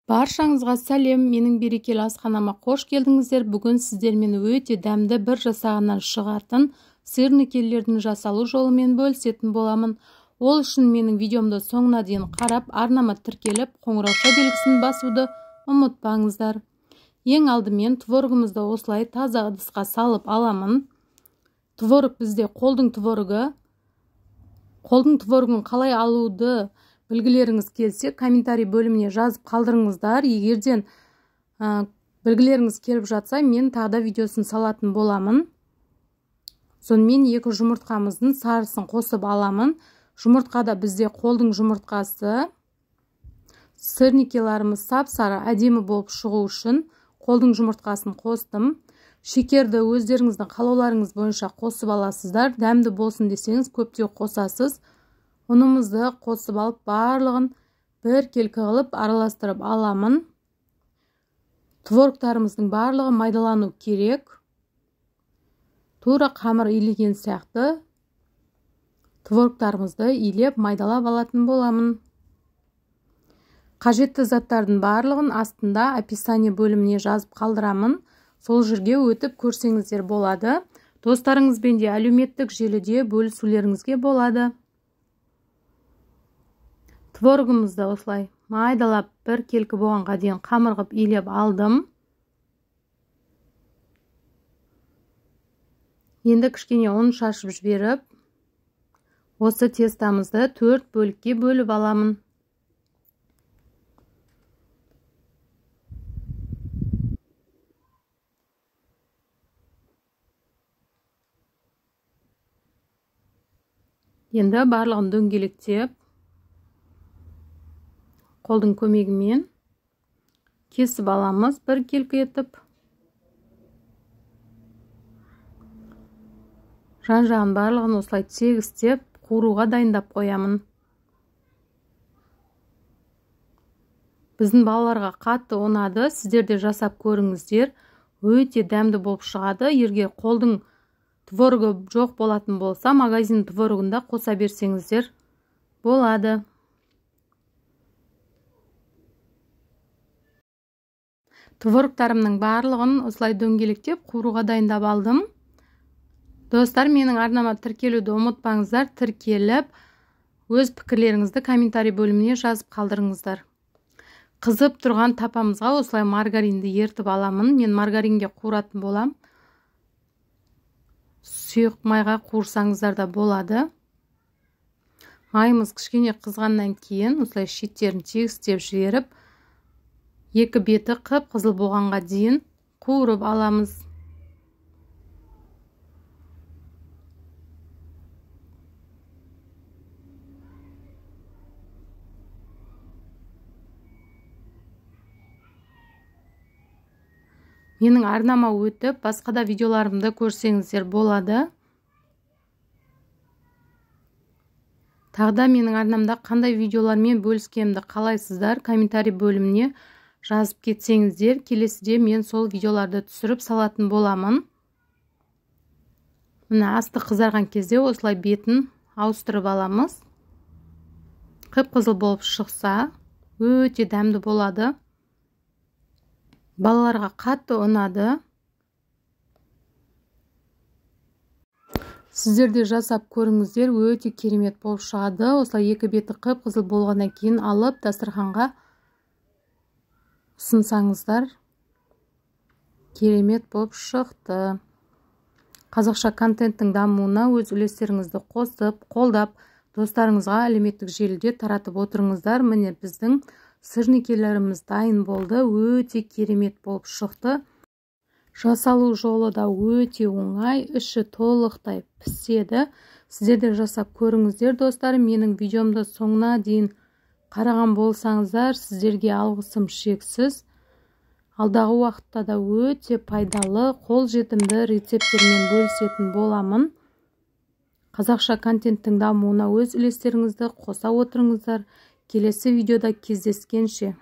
Баршаңызға сәлем, менің берекелі асханама қош келдіңіздер. Бүгін сіздермен өте дәмді бір жасағаннан шығатын сырникелердің жасалу жолымен бөлісетін боламын. Ол үшін менің видеомды соңына дейін қарап, арнама тіркеліп, қоңырауша белгісін басуды ұмытпаңыздар. Ең алдымен творогымызды осылай таза ыдысқа салып аламын. Творог бізде қолдың творогы. Қолдың творогын қалай алуды білгілеріңіз келсе, комментарий бөліміне жазып қалдырыңыздар. Егерден білгілеріңіз келіп жатса, мен тағда видеосын салатын боламын. Сонымен екі жұмыртқамыздың сарысын қосып аламын. Жұмыртқада бізде қолдың жұмыртқасы. Сырникеларымыз сап-сары әдемі болып шығу үшін қолдың жұмыртқасын қостым. Шекерді өздеріңіздің қалауларыңыз бойынша қосып аласыздар. Дәмді болсын десеңіз көптеу қосасыз. Ұнымызды қосып алып, барлығын бір келкі қылып араластырып аламын. Творогтарымыздың барлығы майдалану керек. Тура қамыр илеген сияқты творогтарымызды илеп майдалап алатын боламын. Қажетті заттардың барлығын астында описание бөліміне жазып қалдырамын. Сол жерге өтіп көрсеңіздер болады. Достарыңызбен де әлеуметтік желіде бөлісулеріңізге болады. Творогымызды осылай майдалап бір келкі болғанға дейін қамыр қылып илеп алдым. Енді кішкене ұн шашып жіберіп, осы тестамызды 4 бөлікке бөліп аламын. Енді барлығын дөңгелектеп, қолдың көмегімен кесіп аламыз бір келкі етіп. Жан-жағын барлығын осылай тегістеп, қуыруға дайындап қоямын. Біздің балаларға қатты ұнады, сіздер де жасап көріңіздер. Өте дәмді болып шығады. Егер қолдың творогы жоқ болатын болса, магазин творогында қоса берсеңіздер болады. Творогтарымның барлығын осылай дөңгелектеп, қуыруға дайындап алдым. Достар, менің арнама тіркелуді ұмытпаңыздар. Тіркеліп, өз пікірлеріңізді комментарий бөліміне жазып қалдырыңыздар. Қызып тұрған тапамызға осылай маргаринді ертіп аламын. Мен маргаринге қуыратын болам. Сұйық майға қуырсаңыздар да болады. Майымыз кішкене қызғаннан кейін осылай шеттерін тегістеп жіберіп, екі беті қып-қызыл болғанға дейін қуырып аламыз. Менің арнама өтіп, басқа да видеоларымды көрсеңіздер болады. Тағда менің арнамда қандай видеолармен бөліскенімді қалайсыздар, комментарий бөліміне жазып кетсеңіздер, келесіде мен сол видеоларды түсіріп салатын боламын. Мына асты қызарған кезде осылай бетін ауыстырып аламыз. Қып-қызыл болып шықса, өте дәмді болады. Балаларға қатты ұнады. Сіздер де жасап көріңіздер, өте керемет болып шығады. Осылай екі беті қып-қызыл болғаннан кейін алып дастарханға ұсынсаңыздар, керемет болып шықты. Қазақша контенттің дамуына өз үлестеріңізді қосып, қолдап, достарыңызға әлеуметтік желіде таратып отырыңыздар. Міне біздің сырникелеріміз дайын болды. Өте керемет болып шықты. Жасалу жолы да өте оңай, іші толықтай піседі. Сіздер де жасап көріңіздер, достар. Менің видеомды соңына дейін қараған болсаңыздар, сіздерге алғысым шексіз. Алдағы уақытта да өте пайдалы, қолжетімді рецепттермен бөлісетін боламын. Қазақша контенттің дамуына өз үлестеріңізді қоса отырыңыздар. Келесі видеода кездескенше.